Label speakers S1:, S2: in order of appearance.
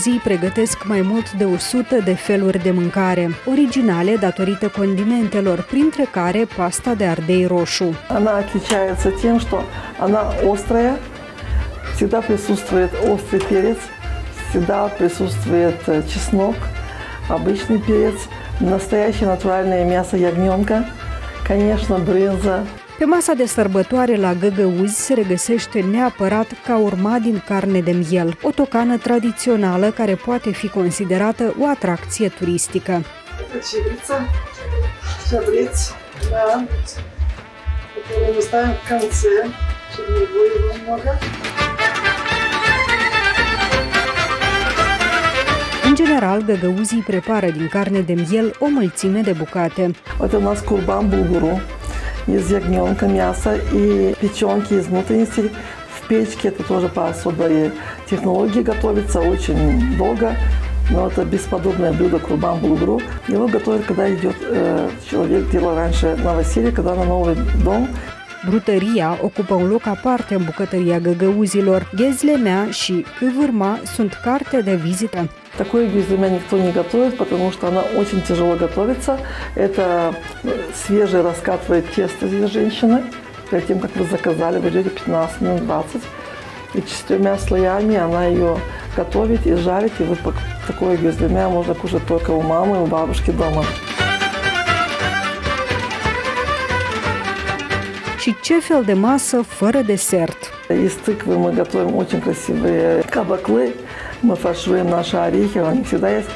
S1: găgăuzii pregătesc mai mult de 100 de feluri de mâncare, originale datorită condimentelor, printre care pasta de ardei roșu.
S2: Она отличается тем, что она острая, всегда присутствует острый перец, всегда присутствует чеснок, обычный перец, настоящее натуральное мясо ягненка, конечно, брынза.
S1: Pe masa de sărbătoare la Găgăuzi se regăsește neapărat caurma din carne de miel, o tocană tradițională care poate fi considerată o atracție turistică.
S2: Шабрец, да, который мы ставим в конце, чтобы не было его много.
S1: În general, găgăuzii prepară din carne de miel o mulțime de bucate.
S2: Это у нас курбан булгуру из ягненка, мяса и печенки из внутренностей. В печке это тоже по особой технологии готовится, очень долго. Но это бесподобное блюдо курбан булгуру. Его готовят, когда идет человек, делал раньше новоселье, когда на новый дом.
S1: Brutăria ocupă un loc aparte în bucătăria găgăuzilor. Ghezlemea și câvârma sunt carte de vizită.
S2: Такое гюзлемя никто не готовит, потому что она очень тяжело готовится. Это свежее раскатывает тесто здесь женщина. Перед тем, как вы заказали, вы ждете 15 минут 20. И 4 слоями она ее готовит и жарит. И вот такое гюзлемя можно кушать только у мамы, у бабушки дома.
S1: Și ce fel de masă fără desert?
S2: Из тыквы мы готовим очень красивые кабаклы. Мы фаршируем наши орехи, они всегда есть.